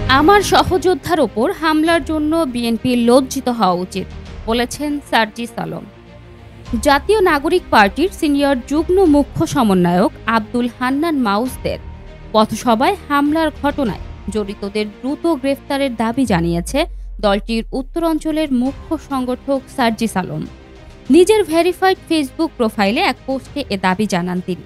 আমার সহযোদ্ধার ওপর হামলার জন্য বিএনপির লজ্জিত হওয়া উচিত, বলেছেন সার্জিস আলম। জাতীয় নাগরিক পার্টির সিনিয়র যুগ্ম মুখ্য সমন্বয়ক আব্দুল হান্নান মাউসদের পথসভায় হামলার ঘটনায় জড়িতদের দ্রুত গ্রেফতারের দাবি জানিয়েছে দলটির উত্তরাঞ্চলের মুখ্য সংগঠক সার্জিস আলম। নিজের ভেরিফাইড ফেসবুক প্রোফাইলে এক পোস্টে এ দাবি জানান তিনি।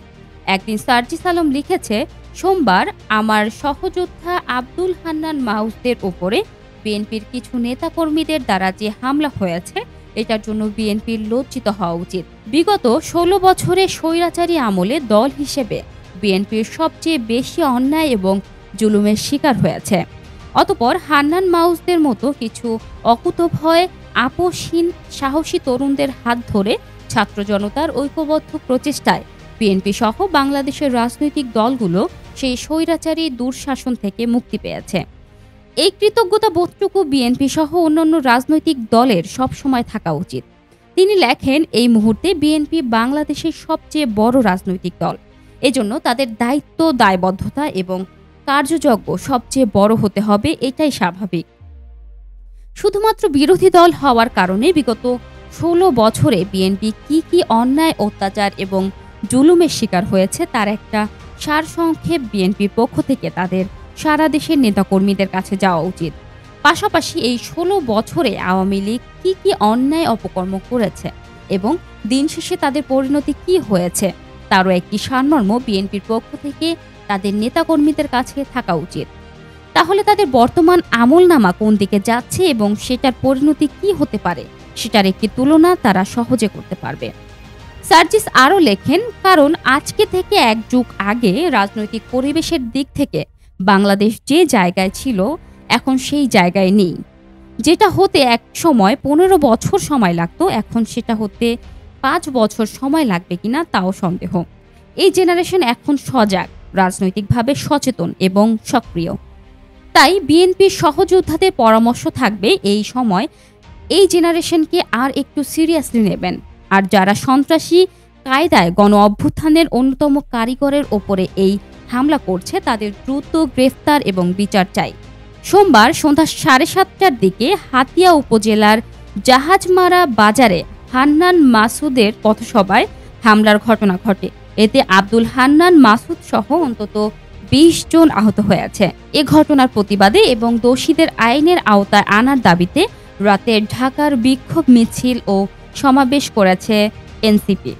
একদিন সার্জিস আলম লিখেছে, সোমবার আমার সহযোদ্ধা আব্দুল হান্নান মাউসদের ওপরে বিএনপির কিছু নেতাকর্মীদের দ্বারা যে হামলা হয়েছে এটার জন্য বিএনপির লজ্জিত হওয়া উচিত। বিগত ১৬ বছরে স্বৈরাচারী আমলে দল হিসেবে বিএনপির সবচেয়ে বেশি অন্যায় এবং জুলুমের শিকার হয়েছে। অতঃপর হান্নান মাউসদের মতো কিছু অকুতোভয় আপোষহীন সাহসী তরুণদের হাত ধরে ছাত্র জনতার ঐক্যবদ্ধ প্রচেষ্টায় বিএনপি সহ বাংলাদেশের রাজনৈতিক দলগুলো সেই স্বৈরাচারী দুঃশাসন থেকে মুক্তি পেয়েছে। এই কৃতজ্ঞতা বোধটুকু বিএনপি সহ অন্যান্য রাজনৈতিক দলের সবসময় থাকা উচিত। তিনি লেখেন, এই মুহূর্তে বিএনপি বাংলাদেশের সবচেয়ে বড় রাজনৈতিক দল। এজন্য তাদের দায়িত্ব, দায়বদ্ধতা এবং কার্যযজ্ঞ সবচেয়ে বড় হতে হবে, এটাই স্বাভাবিক। শুধুমাত্র বিরোধী দল হওয়ার কারণে বিগত ১৬ বছরে বিএনপি কি অন্যায়, অত্যাচার এবং জুলুমের শিকার হয়েছে তার একটা সারসংক্ষেপ বিএনপির পক্ষ থেকে তাদের সারা দেশের নেতাকর্মীদের কাছে যাওয়া উচিত। পাশাপাশি এই ১৬ বছরে আওয়ামী লীগ কি অন্যায় অপকর্ম করেছে এবং দিন শেষে তাদের পরিণতি কি হয়েছে তারও একটি সারমর্ম বিএনপির পক্ষ থেকে তাদের নেতাকর্মীদের কাছে থাকা উচিত। তাহলে তাদের বর্তমান আমলনামা কোন দিকে যাচ্ছে এবং সেটার পরিণতি কি হতে পারে সেটার একটি তুলনা তারা সহজে করতে পারবে। সার্জিস আরও লেখেন, কারণ আজকে থেকে এক যুগ আগে রাজনৈতিক পরিবেশের দিক থেকে বাংলাদেশ যে জায়গায় ছিল এখন সেই জায়গায় নেই। যেটা হতে এক সময় ১৫ বছর সময় লাগতো, এখন সেটা হতে ৫ বছর সময় লাগবে কিনা তাও সন্দেহ। এই জেনারেশন এখন সজাগ, রাজনৈতিকভাবে সচেতন এবং সক্রিয়। তাই বিএনপির সহযোদ্ধাদের পরামর্শ থাকবে এই সময় এই জেনারেশনকে আর একটু সিরিয়াসলি নেবেন। আর যারা সন্ত্রাসী কায়দায় গণ অভ্যুত্থানের অন্যতম কারিগরের ওপরে এই হামলা করছে তাদের দ্রুত গ্রেফতার এবং বিচার চাই। সোমবার সন্ধ্যা ৭:৩০টার দিকে হাতিয়া উপজেলার জাহাজমারা বাজারে হান্নান মাসুদের পথসভায় হামলার ঘটনা ঘটে। এতে আব্দুল হান্নান মাসুদ সহ অন্তত ২০ জন আহত হয়েছে। এ ঘটনার প্রতিবাদে এবং দোষীদের আইনের আওতায় আনার দাবিতে রাতে ঢাকার বিক্ষোভ মিছিল ও সমাবেশ করেছে এনসিপি।